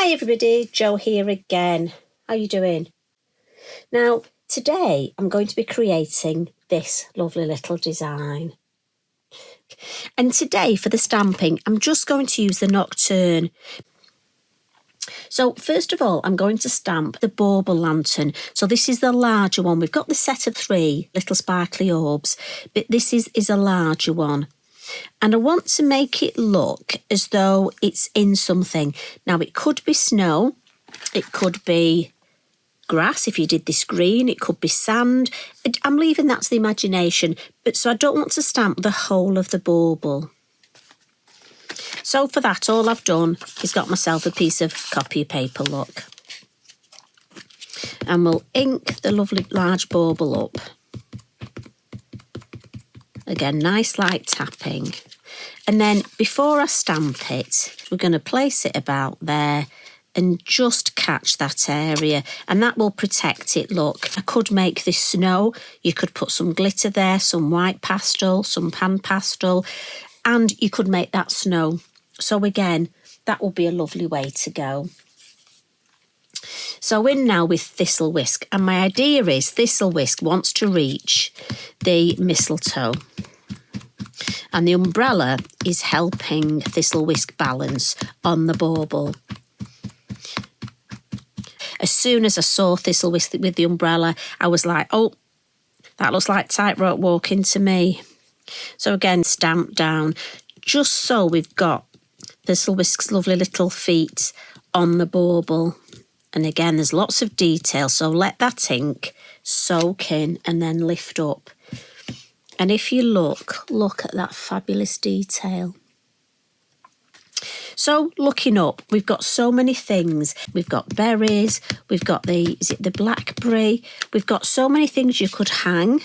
Hi everybody, Jo here again. How are you doing? Now, today I'm going to be creating this lovely little design. And today for the stamping, I'm just going to use the Nocturne. So first of all, I'm going to stamp the bauble lantern. So this is the larger one. We've got the set of 3 little sparkly orbs, but this is a larger one. And I want to make it look as though it's in something. Now, it could be snow, it could be grass if you did this green, it could be sand. I'm leaving that to the imagination, but so I don't want to stamp the whole of the bauble. So for that, all I've done is got myself a piece of copy paper, look. And we'll ink the lovely large bauble up. Again, nice light tapping. And then before I stamp it, we're going to place it about there and just catch that area. And that will protect it. Look, I could make this snow. You could put some glitter there, some white pastel, some pan pastel, and you could make that snow. So again, that will be a lovely way to go. So in now with Thistlewhisk, and my idea is Thistlewhisk wants to reach the mistletoe. And the umbrella is helping Thistlewhisk balance on the bauble. As soon as I saw Thistlewhisk with the umbrella, I was like, oh, that looks like tightrope walking to me. So again, stamp down, just so we've got Thistlewhisk's lovely little feet on the bauble. And again, there's lots of detail, so let that ink soak in and then lift up. And if you look at that fabulous detail. So looking up, we've got so many things. We've got berries, we've got the blackberry, we've got so many things you could hang.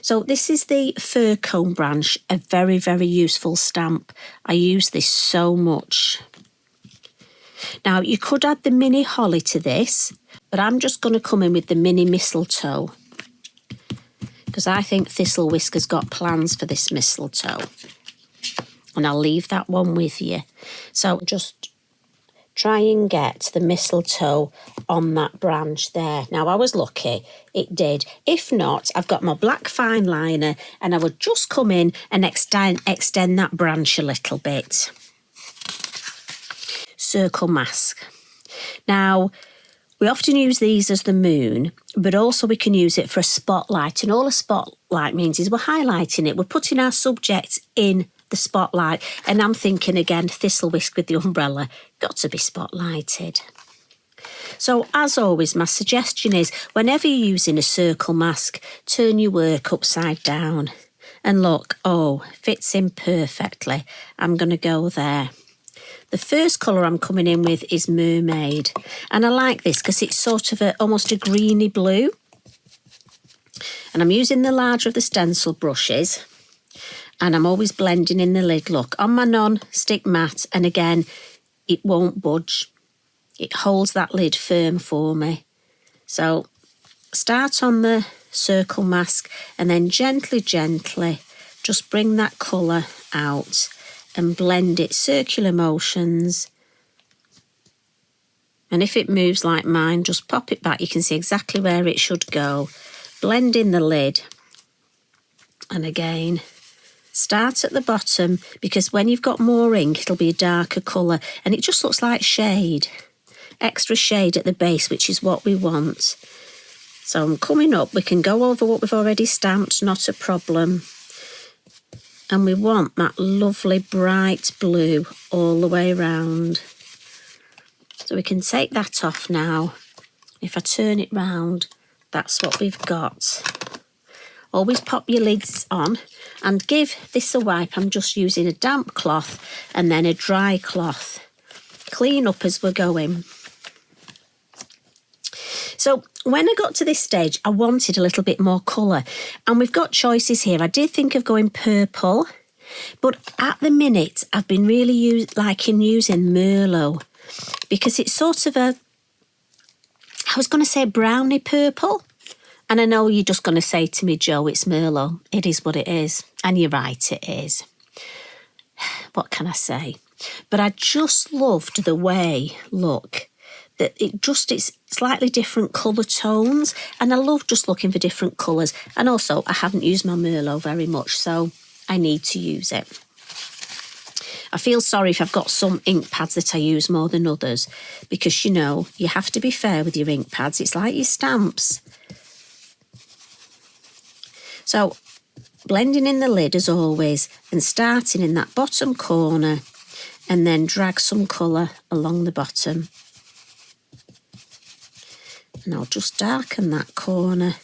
So this is the fir cone branch, a very, very useful stamp. I use this so much. Now, you could add the mini holly to this, but I'm just going to come in with the mini mistletoe because I think Thistlewhisk has got plans for this mistletoe. And I'll leave that one with you. So just try and get the mistletoe on that branch there. Now, I was lucky, it did. If not, I've got my black fine liner and I would just come in and extend that branch a little bit. Circle mask. Now, we often use these as the moon, but also we can use it for a spotlight. And all a spotlight means is we're highlighting it. We're putting our subject in the spotlight. And I'm thinking again, Thistlewhisk with the umbrella, got to be spotlighted. So as always, my suggestion is whenever you're using a circle mask, turn your work upside down. And look, oh, fits in perfectly. I'm going to go there. The first colour I'm coming in with is Mermaid. And I like this because it's sort of almost a greeny blue. And I'm using the larger of the stencil brushes. And I'm always blending in the lid. Look, on my non-stick mat. And again, it won't budge. It holds that lid firm for me. So start on the circle mask and then gently, gently just bring that colour out. And blend it, circular motions. And if it moves like mine, just pop it back. You can see exactly where it should go. Blend in the lid. And again, start at the bottom because when you've got more ink, it'll be a darker colour. And it just looks like shade. Extra shade at the base, which is what we want. So I'm coming up. We can go over what we've already stamped, not a problem. And we want that lovely bright blue all the way around. So we can take that off now. If I turn it round, that's what we've got. Always pop your lids on and give this a wipe. I'm just using a damp cloth and then a dry cloth. Clean up as we're going. So when I got to this stage, I wanted a little bit more colour. And we've got choices here. I did think of going purple, but at the minute, I've been really liking using Merlot because it's sort of I was going to say browny purple. And I know you're just going to say to me, Jo, it's Merlot. It is what it is. And you're right, it is. What can I say? But I just loved the way, look, that it's slightly different colour tones, and I love just looking for different colours. And also, I haven't used my Merlot very much, so I need to use it. I feel sorry if I've got some ink pads that I use more than others, because, you know, you have to be fair with your ink pads. It's like your stamps. So, blending in the lid as always, and starting in that bottom corner, and then drag some colour along the bottom. And I'll just darken that corner.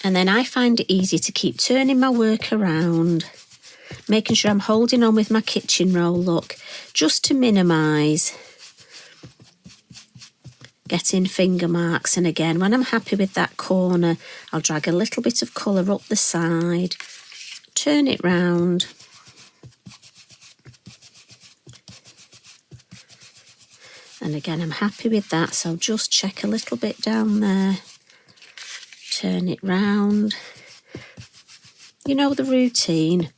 And then I find it easy to keep turning my work around, making sure I'm holding on with my kitchen roll, look, just to minimise getting finger marks. And again, when I'm happy with that corner, I'll drag a little bit of colour up the side, turn it round. And again, I'm happy with that, so just check a little bit down there, turn it round. You know the routine.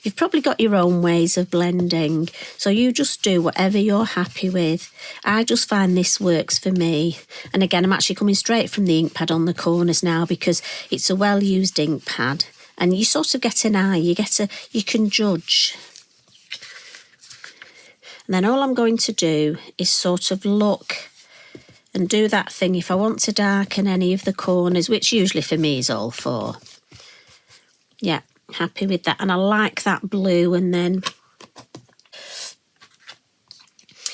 You've probably got your own ways of blending, so you just do whatever you're happy with. I just find this works for me. And again, I'm actually coming straight from the ink pad on the corners now, because it's a well-used ink pad, and you sort of get an eye, you can judge. And then all I'm going to do is sort of look and do that thing if I want to darken any of the corners, which usually for me is all four. Yeah, happy with that. And I like that blue. And then,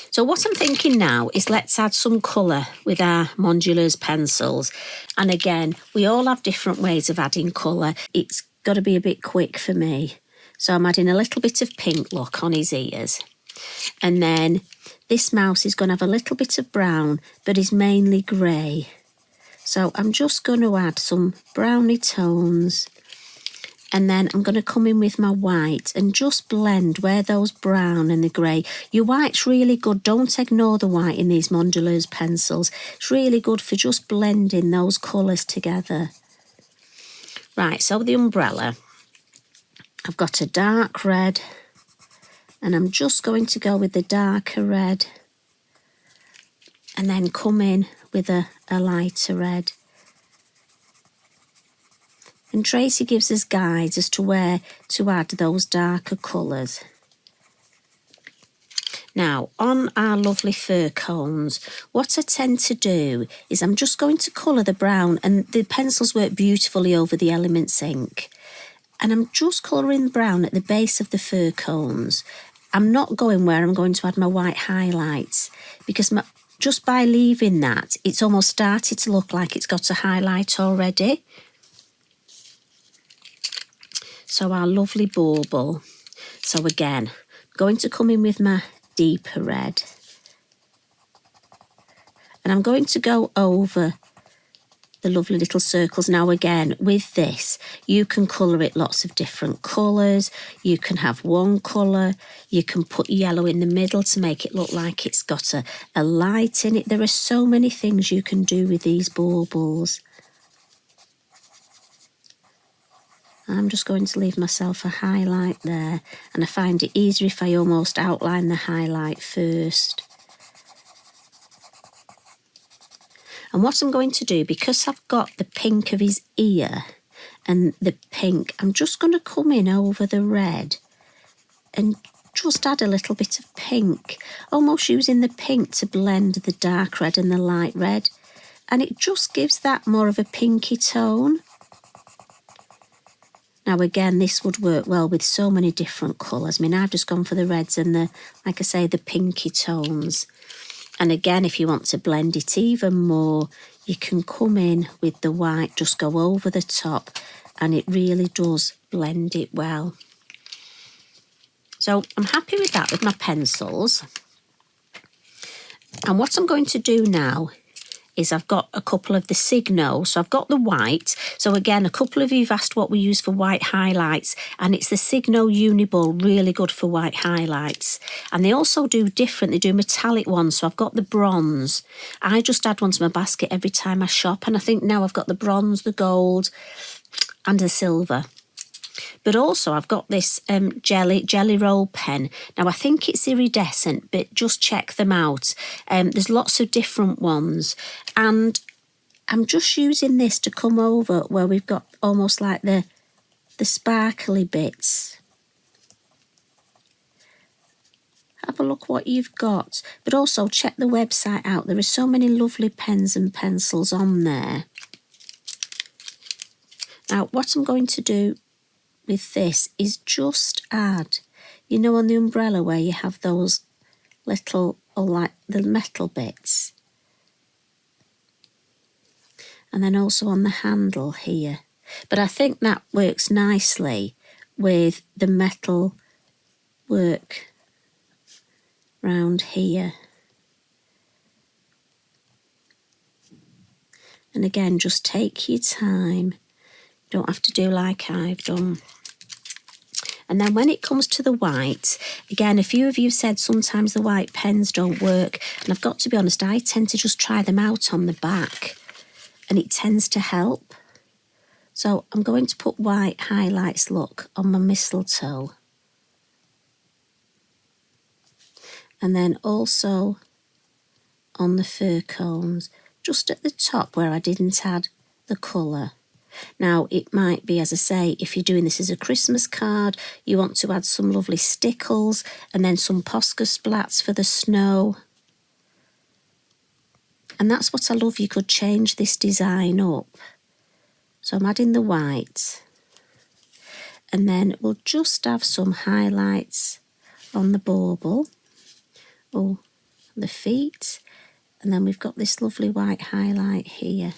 so what I'm thinking now is let's add some colour with our Modulars pencils. And again, we all have different ways of adding colour. It's got to be a bit quick for me. So I'm adding a little bit of pink, look, on his ears. And then this mouse is going to have a little bit of brown, but is mainly grey. So I'm just going to add some browny tones. And then I'm going to come in with my white and just blend where those brown and the grey. Your white's really good. Don't ignore the white in these Modulars pencils. It's really good for just blending those colours together. Right, so the umbrella. I've got a dark red. And I'm just going to go with the darker red and then come in with a lighter red. And Tracy gives us guides as to where to add those darker colours. Now, on our lovely fir cones, what I tend to do is I'm just going to colour the brown, and the pencils work beautifully over the Elements ink. And I'm just colouring brown at the base of the fir cones. I'm not going where I'm going to add my white highlights, because just by leaving that, it's almost started to look like it's got a highlight already. So our lovely bauble. So again, I'm going to come in with my deeper red. And I'm going to go over the lovely little circles. Now again, with this, you can colour it lots of different colours. You can have one colour. You can put yellow in the middle to make it look like it's got a light in it. There are so many things you can do with these baubles. I'm just going to leave myself a highlight there, and I find it easier if I almost outline the highlight first. And what I'm going to do, because I've got the pink of his ear and the pink, I'm just going to come in over the red and just add a little bit of pink, almost using the pink to blend the dark red and the light red. And it just gives that more of a pinky tone. Now again, this would work well with so many different colours. I mean, I've just gone for the reds and the, like I say, the pinky tones. And again, if you want to blend it even more, you can come in with the white, just go over the top, and it really does blend it well. So I'm happy with that with my pencils. And what I'm going to do now is I've got a couple of the Signo. So I've got the white. So again, a couple of you've asked what we use for white highlights, and it's the Signo Uniball, really good for white highlights. And they also do different, they do metallic ones. So I've got the bronze. I just add one to my basket every time I shop, and I think now I've got the bronze, the gold and the silver. But also I've got this jelly roll pen. Now I think it's iridescent, but just check them out. There's lots of different ones. And I'm just using this to come over where we've got almost like the sparkly bits. Have a look what you've got. But also check the website out. There are so many lovely pens and pencils on there. Now what I'm going to do with this is just add, you know, on the umbrella where you have those little, or like the metal bits. And then also on the handle here. But I think that works nicely with the metal work round here. And again, just take your time. You don't have to do like I've done. And then when it comes to the white, again, a few of you said sometimes the white pens don't work. And I've got to be honest, I tend to just try them out on the back. And it tends to help. So I'm going to put white highlights, look, on my mistletoe. And then also on the fir cones, just at the top where I didn't add the colour. Now, it might be, as I say, if you're doing this as a Christmas card, you want to add some lovely stickles and then some Posca splats for the snow. And that's what I love. You could change this design up. So I'm adding the white. And then we'll just have some highlights on the bauble. Oh, the feet. And then we've got this lovely white highlight here.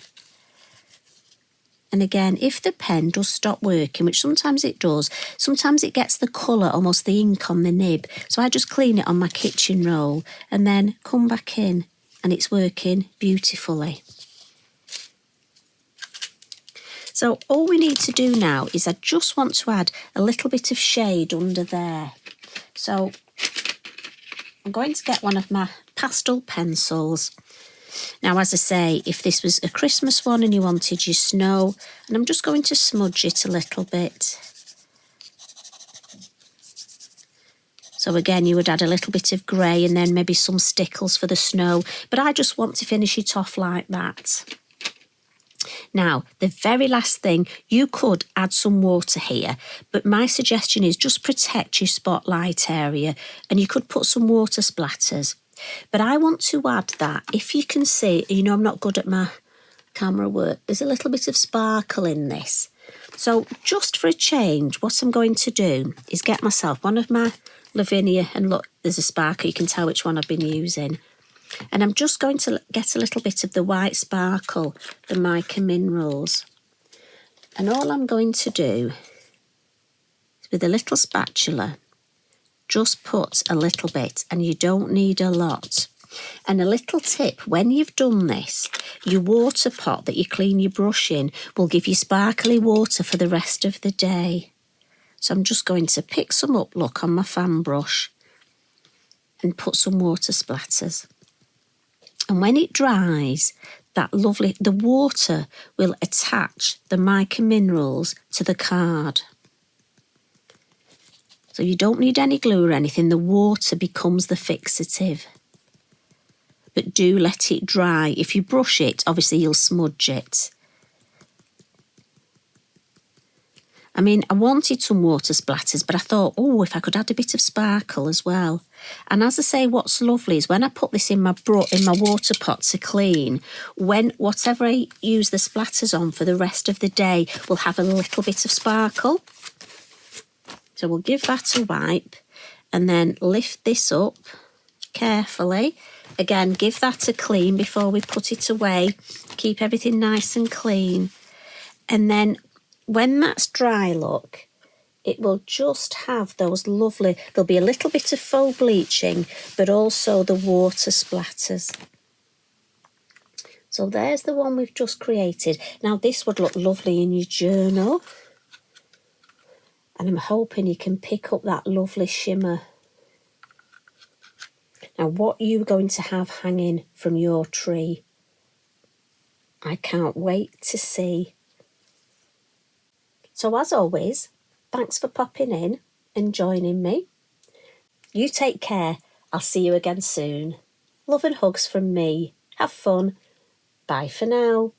And again, if the pen does stop working, which sometimes it does, sometimes it gets the colour, almost the ink on the nib. So I just clean it on my kitchen roll and then come back in and it's working beautifully. So all we need to do now is I just want to add a little bit of shade under there. So I'm going to get one of my pastel pencils. Now, as I say, if this was a Christmas one and you wanted your snow, and I'm just going to smudge it a little bit. So again, you would add a little bit of grey and then maybe some stickles for the snow, but I just want to finish it off like that. Now, the very last thing, you could add some water here, but my suggestion is just protect your spotlight area and you could put some water splatters. But I want to add that, if you can see, you know I'm not good at my camera work, there's a little bit of sparkle in this. So just for a change, what I'm going to do is get myself one of my Lavinia, and look, there's a sparkle, you can tell which one I've been using. And I'm just going to get a little bit of the white sparkle, the Mica Minerals. And all I'm going to do is with a little spatula, just put a little bit, and you don't need a lot. And a little tip, when you've done this, your water pot that you clean your brush in will give you sparkly water for the rest of the day. So I'm just going to pick some up, look, on my fan brush and put some water splatters. And when it dries, that lovely, the water will attach the Mica Minerals to the card. So you don't need any glue or anything, the water becomes the fixative. But do let it dry. If you brush it, obviously you'll smudge it. I mean, I wanted some water splatters, but I thought, oh, if I could add a bit of sparkle as well. And as I say, what's lovely is when I put this in my water pot to clean, whatever I use the splatters on for the rest of the day will have a little bit of sparkle. So we'll give that a wipe and then lift this up carefully. Again, give that a clean before we put it away. Keep everything nice and clean. And then when that's dry, look, it will just have those lovely, there'll be a little bit of faux bleaching, but also the water splatters. So there's the one we've just created. Now this would look lovely in your journal. And I'm hoping you can pick up that lovely shimmer. Now what you're going to have hanging from your tree, I can't wait to see. So as always, Thanks for popping in and joining me. You take care. I'll see you again soon. Love and hugs from me. Have fun. Bye for now.